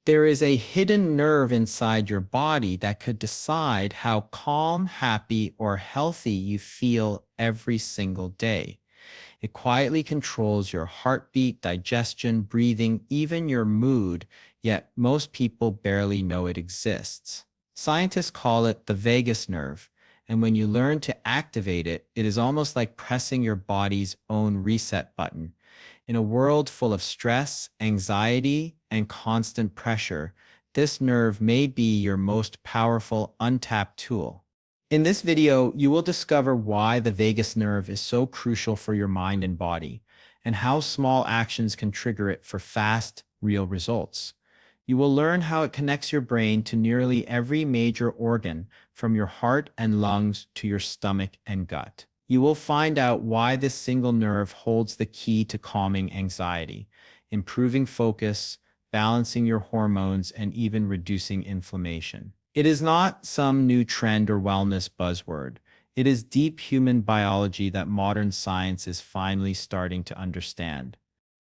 There is a hidden nerve inside your body that could decide how calm, happy, or healthy you feel every single day. It quietly controls your heartbeat, digestion, breathing, even your mood, yet most people barely know it exists. Scientists call it the vagus nerve, and when you learn to activate it, it is almost like pressing your body's own reset button. In a world full of stress, anxiety, and constant pressure, this nerve may be your most powerful untapped tool. In this video, you will discover why the vagus nerve is so crucial for your mind and body, and how small actions can trigger it for fast, real results. You will learn how it connects your brain to nearly every major organ, from your heart and lungs to your stomach and gut. You will find out why this single nerve holds the key to calming anxiety, improving focus, balancing your hormones, and even reducing inflammation. It is not some new trend or wellness buzzword. It is deep human biology that modern science is finally starting to understand.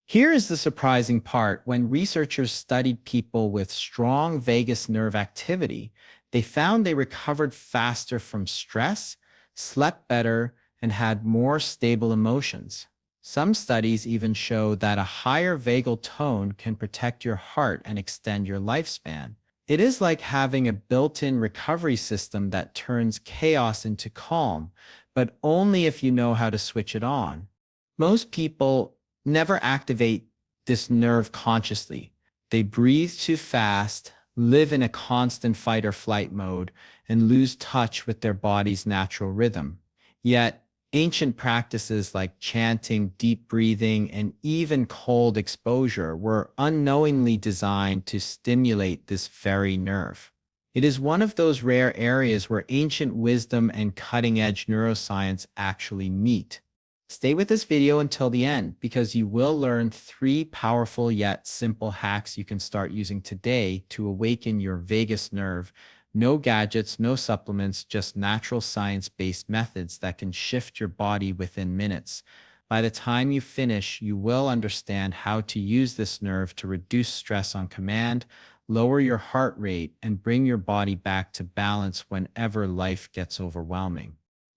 Here is the surprising part. When researchers studied people with strong vagus nerve activity, they found they recovered faster from stress, slept better, and had more stable emotions. Some studies even show that a higher vagal tone can protect your heart and extend your lifespan. It is like having a built-in recovery system that turns chaos into calm, but only if you know how to switch it on. Most people never activate this nerve consciously. They breathe too fast, live in a constant fight or flight mode, and lose touch with their body's natural rhythm. Yet, ancient practices like chanting, deep breathing, and even cold exposure were unknowingly designed to stimulate this very nerve. It is one of those rare areas where ancient wisdom and cutting-edge neuroscience actually meet. Stay with this video until the end, because you will learn 3 powerful yet simple hacks you can start using today to awaken your vagus nerve. No gadgets, no supplements, just natural science-based methods that can shift your body within minutes. By the time you finish, you will understand how to use this nerve to reduce stress on command, lower your heart rate, and bring your body back to balance whenever life gets overwhelming.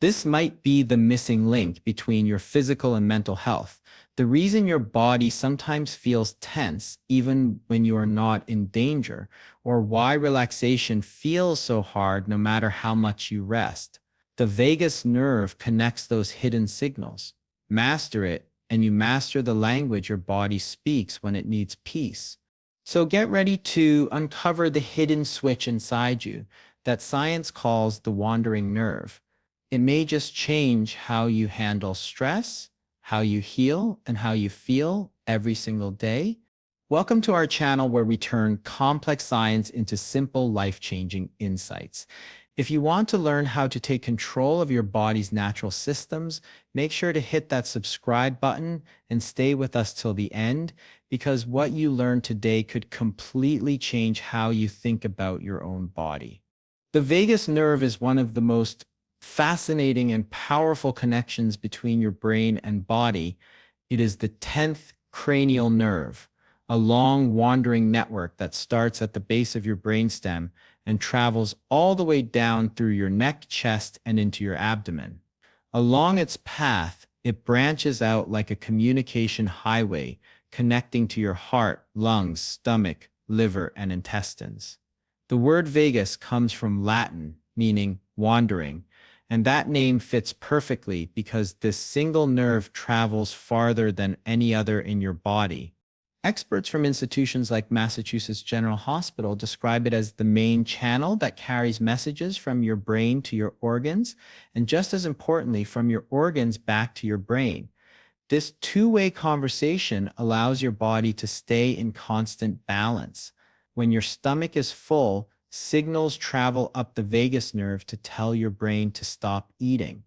This might be the missing link between your physical and mental health. The reason your body sometimes feels tense, even when you are not in danger, or why relaxation feels so hard no matter how much you rest. The vagus nerve connects those hidden signals. Master it, and you master the language your body speaks when it needs peace. So get ready to uncover the hidden switch inside you that science calls the wandering nerve. It may just change how you handle stress, how you heal, and how you feel every single day. Welcome to our channel where we turn complex science into simple, life-changing insights. If you want to learn how to take control of your body's natural systems, make sure to hit that subscribe button and stay with us till the end, because what you learn today could completely change how you think about your own body. The vagus nerve is one of the most fascinating and powerful connections between your brain and body. It is the 10th cranial nerve, a long wandering network that starts at the base of your brainstem and travels all the way down through your neck, chest, and into your abdomen. Along its path, it branches out like a communication highway, connecting to your heart, lungs, stomach, liver, and intestines. The word vagus comes from Latin, meaning wandering, and that name fits perfectly because this single nerve travels farther than any other in your body. Experts from institutions like Massachusetts General Hospital describe it as the main channel that carries messages from your brain to your organs, and just as importantly, from your organs back to your brain. This two-way conversation allows your body to stay in constant balance. When your stomach is full, signals travel up the vagus nerve to tell your brain to stop eating.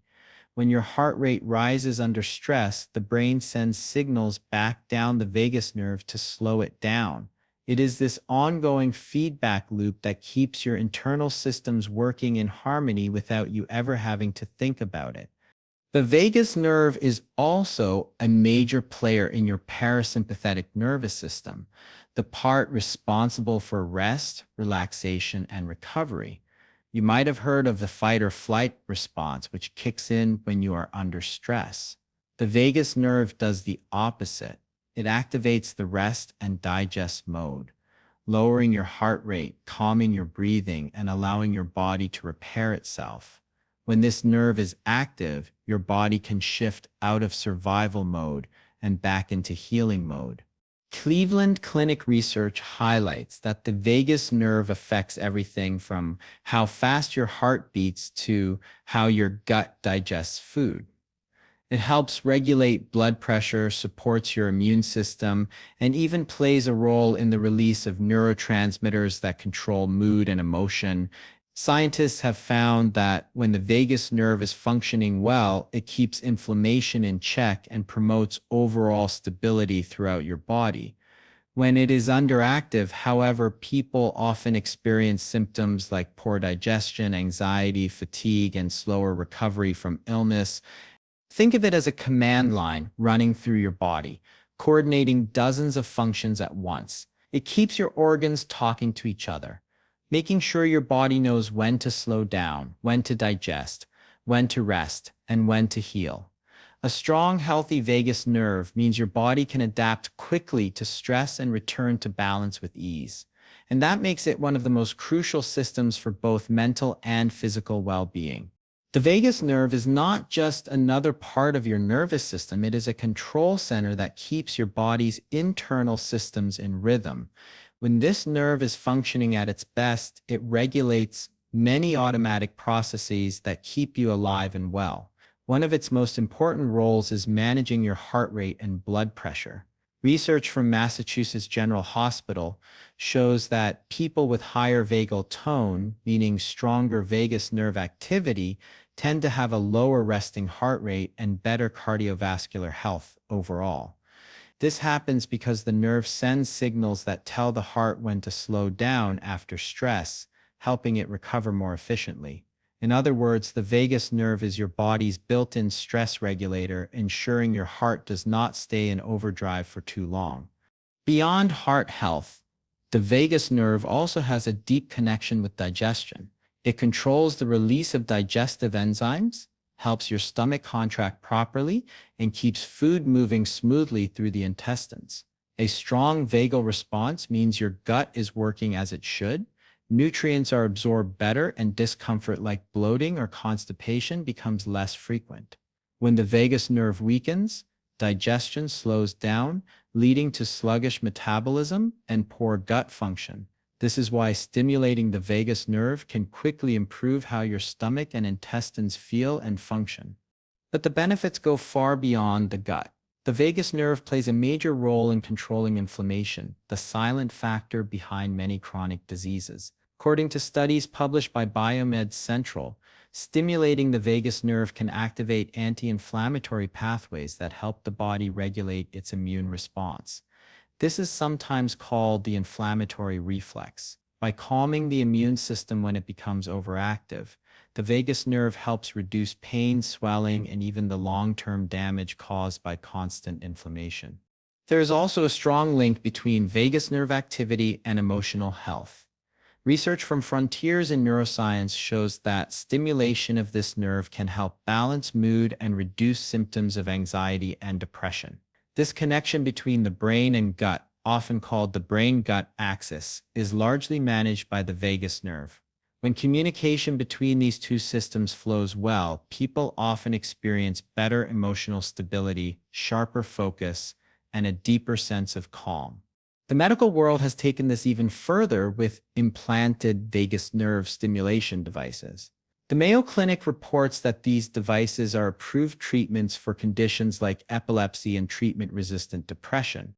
When your heart rate rises under stress, the brain sends signals back down the vagus nerve to slow it down. It is this ongoing feedback loop that keeps your internal systems working in harmony without you ever having to think about it. The vagus nerve is also a major player in your parasympathetic nervous system, the part responsible for rest, relaxation, and recovery. You might have heard of the fight or flight response, which kicks in when you are under stress. The vagus nerve does the opposite. It activates the rest and digest mode, lowering your heart rate, calming your breathing, and allowing your body to repair itself. When this nerve is active, your body can shift out of survival mode and back into healing mode. Cleveland Clinic research highlights that the vagus nerve affects everything from how fast your heart beats to how your gut digests food. It helps regulate blood pressure, supports your immune system, and even plays a role in the release of neurotransmitters that control mood and emotion. Scientists have found that when the vagus nerve is functioning well, it keeps inflammation in check and promotes overall stability throughout your body. When it is underactive, however, people often experience symptoms like poor digestion, anxiety, fatigue, and slower recovery from illness. Think of it as a command line running through your body, coordinating dozens of functions at once. It keeps your organs talking to each other, making sure your body knows when to slow down, when to digest, when to rest, and when to heal. A strong, healthy vagus nerve means your body can adapt quickly to stress and return to balance with ease. And that makes it one of the most crucial systems for both mental and physical well-being. The vagus nerve is not just another part of your nervous system, it is a control center that keeps your body's internal systems in rhythm. When this nerve is functioning at its best, it regulates many automatic processes that keep you alive and well. One of its most important roles is managing your heart rate and blood pressure. Research from Massachusetts General Hospital shows that people with higher vagal tone, meaning stronger vagus nerve activity, tend to have a lower resting heart rate and better cardiovascular health overall. This happens because the nerve sends signals that tell the heart when to slow down after stress, helping it recover more efficiently. In other words, the vagus nerve is your body's built-in stress regulator, ensuring your heart does not stay in overdrive for too long. Beyond heart health, the vagus nerve also has a deep connection with digestion. It controls the release of digestive enzymes, helps your stomach contract properly, and keeps food moving smoothly through the intestines. A strong vagal response means your gut is working as it should. Nutrients are absorbed better, and discomfort like bloating or constipation becomes less frequent. When the vagus nerve weakens, digestion slows down, leading to sluggish metabolism and poor gut function. This is why stimulating the vagus nerve can quickly improve how your stomach and intestines feel and function. But the benefits go far beyond the gut. The vagus nerve plays a major role in controlling inflammation, the silent factor behind many chronic diseases. According to studies published by Biomed Central, stimulating the vagus nerve can activate anti-inflammatory pathways that help the body regulate its immune response. This is sometimes called the inflammatory reflex. By calming the immune system when it becomes overactive, the vagus nerve helps reduce pain, swelling, and even the long-term damage caused by constant inflammation. There is also a strong link between vagus nerve activity and emotional health. Research from Frontiers in Neuroscience shows that stimulation of this nerve can help balance mood and reduce symptoms of anxiety and depression. This connection between the brain and gut, often called the brain-gut axis, is largely managed by the vagus nerve. When communication between these two systems flows well, people often experience better emotional stability, sharper focus, and a deeper sense of calm. The medical world has taken this even further with implanted vagus nerve stimulation devices. The Mayo Clinic reports that these devices are approved treatments for conditions like epilepsy and treatment-resistant depression.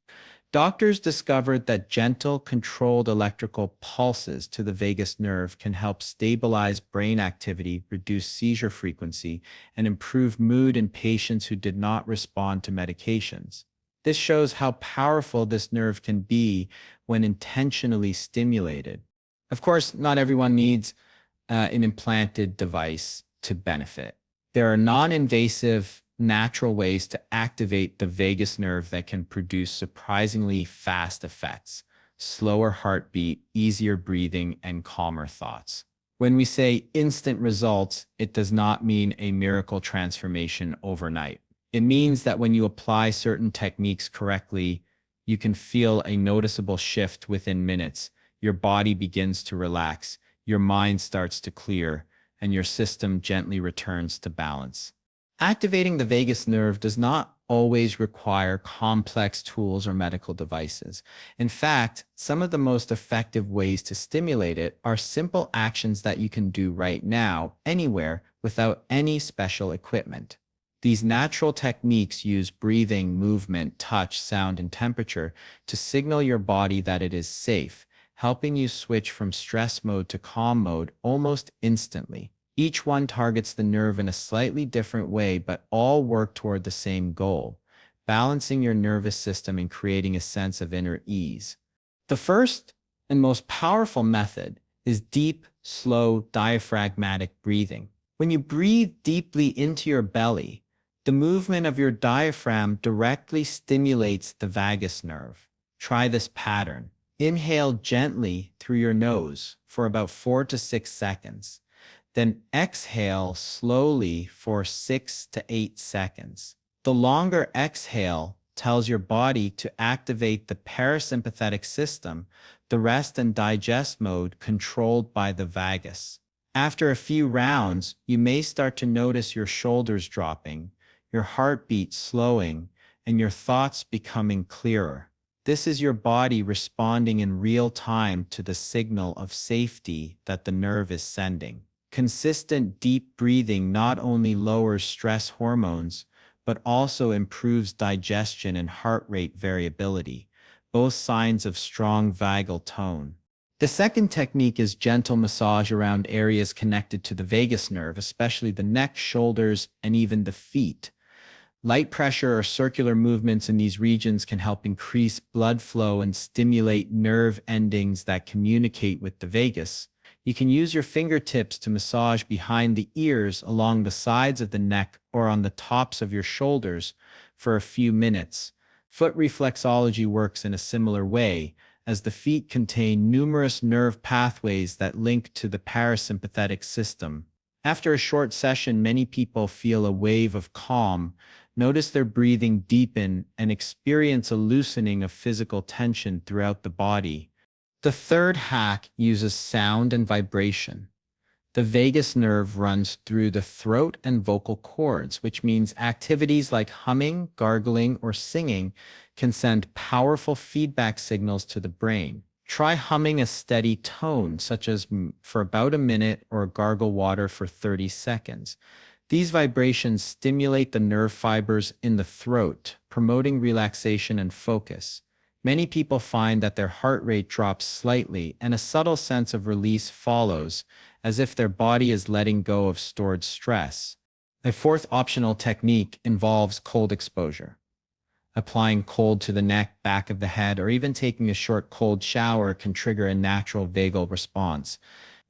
Doctors discovered that gentle, controlled electrical pulses to the vagus nerve can help stabilize brain activity, reduce seizure frequency, and improve mood in patients who did not respond to medications. This shows how powerful this nerve can be when intentionally stimulated. Of course, not everyone needs an implanted device to benefit. There are non-invasive, natural ways to activate the vagus nerve that can produce surprisingly fast effects. slower heartbeat, easier breathing, and calmer thoughts. When we say instant results, it does not mean a miracle transformation overnight. It means that when you apply certain techniques correctly, you can feel a noticeable shift within minutes. Your body begins to relax, your mind starts to clear, and your system gently returns to balance. Activating the vagus nerve does not always require complex tools or medical devices. In fact, some of the most effective ways to stimulate it are simple actions that you can do right now, anywhere, without any special equipment. These natural techniques use breathing, movement, touch, sound, and temperature to signal your body that it is safe, helping you switch from stress mode to calm mode almost instantly. Each one targets the nerve in a slightly different way, but all work toward the same goal, balancing your nervous system and creating a sense of inner ease. The first and most powerful method is deep, slow, diaphragmatic breathing. When you breathe deeply into your belly, the movement of your diaphragm directly stimulates the vagus nerve. Try this pattern. Inhale gently through your nose for about 4 to 6 seconds. Then exhale slowly for 6 to 8 seconds. The longer exhale tells your body to activate the parasympathetic system, the rest and digest mode controlled by the vagus. After a few rounds, you may start to notice your shoulders dropping, your heartbeat slowing, and your thoughts becoming clearer. This is your body responding in real time to the signal of safety that the nerve is sending. Consistent deep breathing not only lowers stress hormones, but also improves digestion and heart rate variability, both signs of strong vagal tone. The second technique is gentle massage around areas connected to the vagus nerve, especially the neck, shoulders, and even the feet. Light pressure or circular movements in these regions can help increase blood flow and stimulate nerve endings that communicate with the vagus. You can use your fingertips to massage behind the ears, along the sides of the neck, or on the tops of your shoulders for a few minutes. Foot reflexology works in a similar way, as the feet contain numerous nerve pathways that link to the parasympathetic system. After a short session, many people feel a wave of calm, notice their breathing deepen, and experience a loosening of physical tension throughout the body. The third hack uses sound and vibration. The vagus nerve runs through the throat and vocal cords, which means activities like humming, gargling, or singing can send powerful feedback signals to the brain. Try humming a steady tone, such as for about a minute, or gargle water for 30 seconds. These vibrations stimulate the nerve fibers in the throat, promoting relaxation and focus. Many people find that their heart rate drops slightly and a subtle sense of release follows, as if their body is letting go of stored stress. A fourth optional technique involves cold exposure. Applying cold to the neck, back of the head, or even taking a short cold shower can trigger a natural vagal response.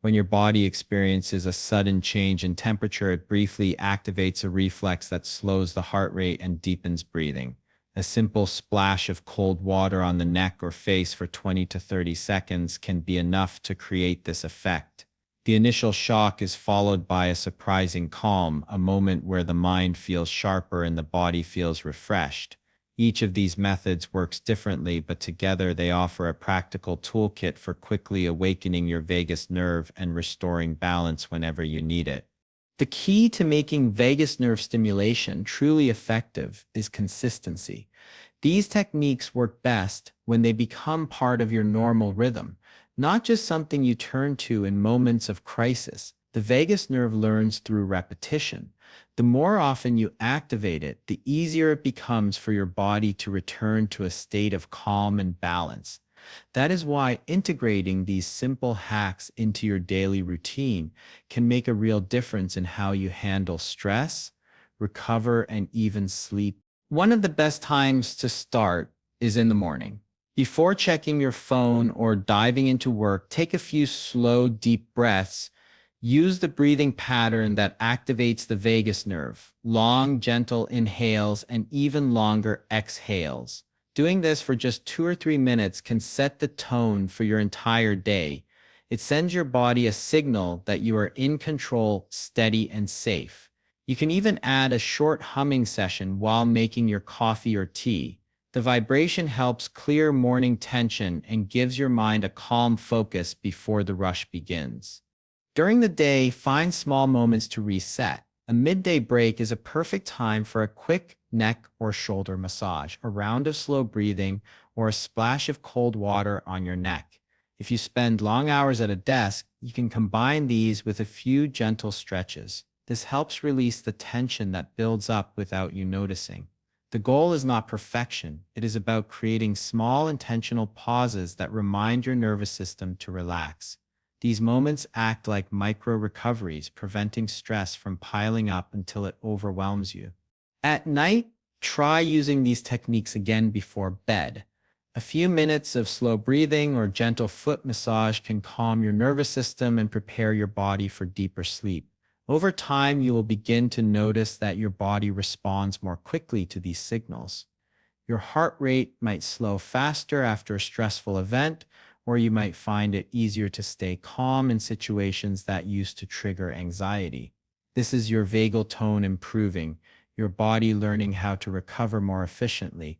When your body experiences a sudden change in temperature, it briefly activates a reflex that slows the heart rate and deepens breathing. A simple splash of cold water on the neck or face for 20 to 30 seconds can be enough to create this effect. The initial shock is followed by a surprising calm, a moment where the mind feels sharper and the body feels refreshed. Each of these methods works differently, but together they offer a practical toolkit for quickly awakening your vagus nerve and restoring balance whenever you need it. The key to making vagus nerve stimulation truly effective is consistency. These techniques work best when they become part of your normal rhythm, not just something you turn to in moments of crisis. The vagus nerve learns through repetition. The more often you activate it, the easier it becomes for your body to return to a state of calm and balance. That is why integrating these simple hacks into your daily routine can make a real difference in how you handle stress, recover, and even sleep. One of the best times to start is in the morning. Before checking your phone or diving into work, take a few slow, deep breaths. Use the breathing pattern that activates the vagus nerve. Long, gentle inhales and even longer exhales. Doing this for just 2 or 3 minutes can set the tone for your entire day. It sends your body a signal that you are in control, steady, and safe. You can even add a short humming session while making your coffee or tea. The vibration helps clear morning tension and gives your mind a calm focus before the rush begins. During the day, find small moments to reset. A midday break is a perfect time for a quick neck or shoulder massage, a round of slow breathing, or a splash of cold water on your neck. If you spend long hours at a desk, you can combine these with a few gentle stretches. This helps release the tension that builds up without you noticing. The goal is not perfection. It is about creating small intentional pauses that remind your nervous system to relax. These moments act like micro recoveries, preventing stress from piling up until it overwhelms you. At night, try using these techniques again before bed. A few minutes of slow breathing or gentle foot massage can calm your nervous system and prepare your body for deeper sleep. Over time, you will begin to notice that your body responds more quickly to these signals. Your heart rate might slow faster after a stressful event, or you might find it easier to stay calm in situations that used to trigger anxiety. This is your vagal tone improving, your body learning how to recover more efficiently.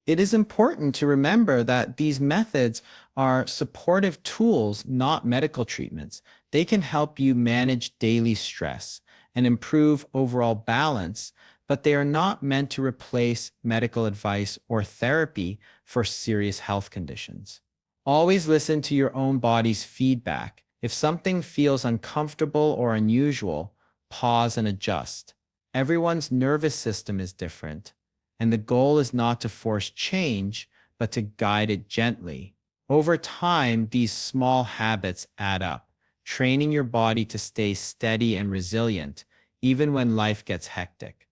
It is important to remember that these methods are supportive tools, not medical treatments. They can help you manage daily stress and improve overall balance, but they are not meant to replace medical advice or therapy for serious health conditions. Always listen to your own body's feedback. If something feels uncomfortable or unusual, pause and adjust. Everyone's nervous system is different, and the goal is not to force change, but to guide it gently. Over time, these small habits add up, training your body to stay steady and resilient, even when life gets hectic.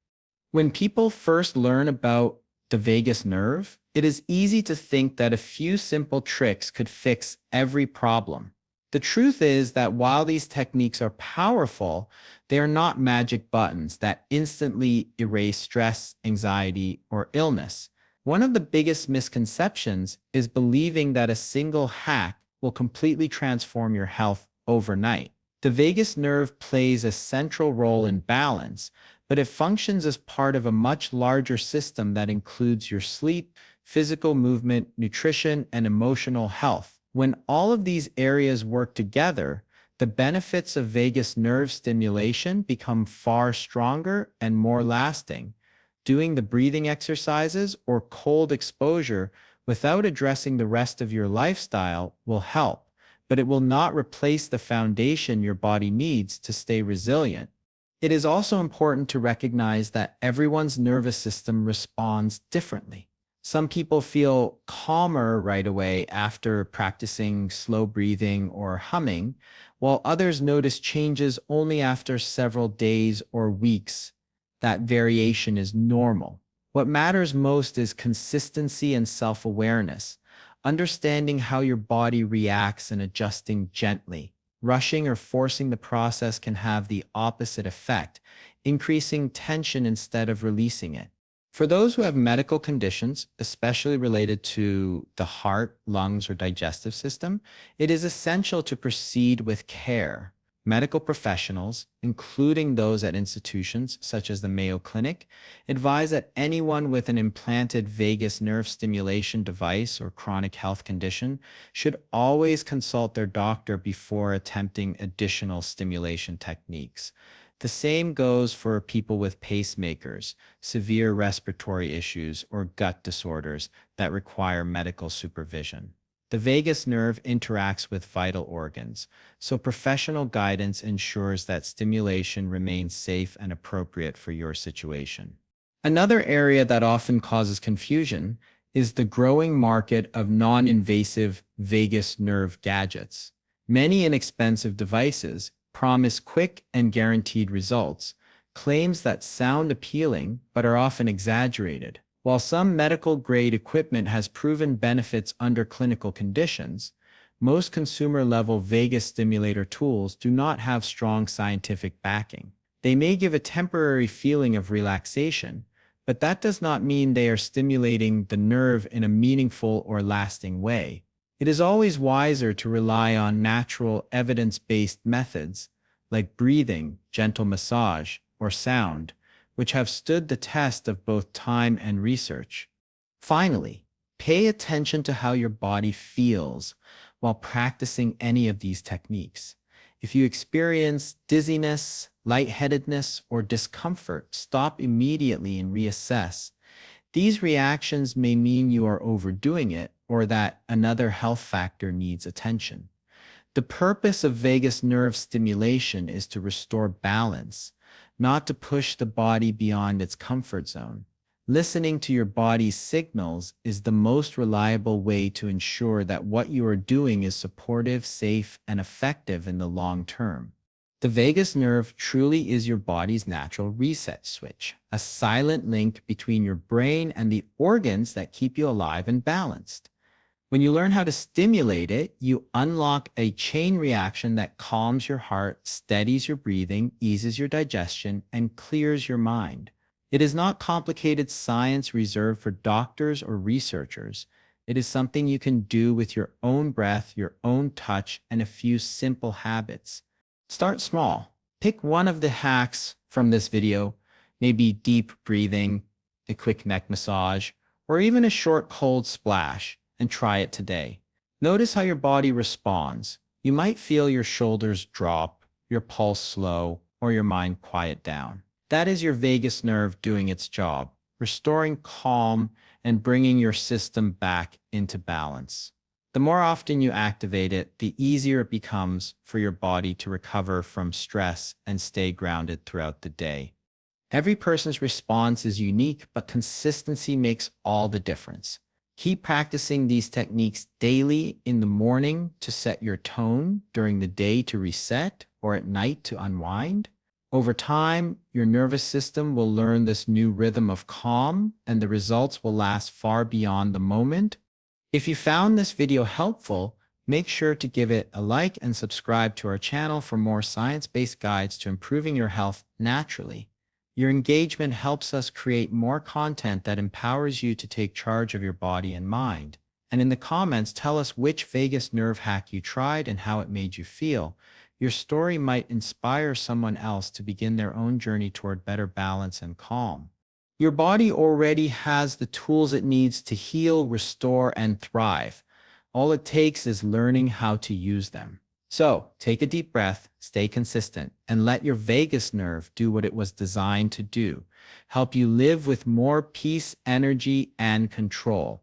When people first learn about the vagus nerve, it is easy to think that a few simple tricks could fix every problem. The truth is that while these techniques are powerful, they are not magic buttons that instantly erase stress, anxiety, or illness. One of the biggest misconceptions is believing that a single hack will completely transform your health overnight. The vagus nerve plays a central role in balance, but it functions as part of a much larger system that includes your sleep, physical movement, nutrition, and emotional health. When all of these areas work together, the benefits of vagus nerve stimulation become far stronger and more lasting. Doing the breathing exercises or cold exposure without addressing the rest of your lifestyle will help, but it will not replace the foundation your body needs to stay resilient. It is also important to recognize that everyone's nervous system responds differently. Some people feel calmer right away after practicing slow breathing or humming, while others notice changes only after several days or weeks. That variation is normal. What matters most is consistency and self-awareness, understanding how your body reacts and adjusting gently. Rushing or forcing the process can have the opposite effect, increasing tension instead of releasing it. For those who have medical conditions, especially related to the heart, lungs, or digestive system, it is essential to proceed with care. Medical professionals, including those at institutions such as the Mayo Clinic, advise that anyone with an implanted vagus nerve stimulation device or chronic health condition should always consult their doctor before attempting additional stimulation techniques. The same goes for people with pacemakers, severe respiratory issues, or gut disorders that require medical supervision. The vagus nerve interacts with vital organs, so professional guidance ensures that stimulation remains safe and appropriate for your situation. Another area that often causes confusion is the growing market of non-invasive vagus nerve gadgets. Many inexpensive devices promise quick and guaranteed results, claims that sound appealing but are often exaggerated. While some medical-grade equipment has proven benefits under clinical conditions, most consumer-level vagus stimulator tools do not have strong scientific backing. They may give a temporary feeling of relaxation, but that does not mean they are stimulating the nerve in a meaningful or lasting way. It is always wiser to rely on natural, evidence-based methods like breathing, gentle massage, or sound, which have stood the test of both time and research. Finally, pay attention to how your body feels while practicing any of these techniques. If you experience dizziness, lightheadedness, or discomfort, stop immediately and reassess. These reactions may mean you are overdoing it or that another health factor needs attention. The purpose of vagus nerve stimulation is to restore balance, not to push the body beyond its comfort zone. Listening to your body's signals is the most reliable way to ensure that what you are doing is supportive, safe, and effective in the long term. The vagus nerve truly is your body's natural reset switch, a silent link between your brain and the organs that keep you alive and balanced. When you learn how to stimulate it, you unlock a chain reaction that calms your heart, steadies your breathing, eases your digestion, and clears your mind. It is not complicated science reserved for doctors or researchers. It is something you can do with your own breath, your own touch, and a few simple habits. Start small. Pick one of the hacks from this video, maybe deep breathing, a quick neck massage, or even a short cold splash, and try it today. Notice how your body responds. You might feel your shoulders drop, your pulse slow, or your mind quiet down. That is your vagus nerve doing its job, restoring calm and bringing your system back into balance. The more often you activate it, the easier it becomes for your body to recover from stress and stay grounded throughout the day. Every person's response is unique, but consistency makes all the difference. Keep practicing these techniques daily in the morning to set your tone, during the day to reset, or at night to unwind. Over time, your nervous system will learn this new rhythm of calm, and the results will last far beyond the moment. If you found this video helpful, make sure to give it a like and subscribe to our channel for more science-based guides to improving your health naturally. Your engagement helps us create more content that empowers you to take charge of your body and mind. And in the comments, tell us which vagus nerve hack you tried and how it made you feel. Your story might inspire someone else to begin their own journey toward better balance and calm. Your body already has the tools it needs to heal, restore, and thrive. All it takes is learning how to use them. So, take a deep breath, stay consistent, and let your vagus nerve do what it was designed to do. Help you live with more peace, energy, and control.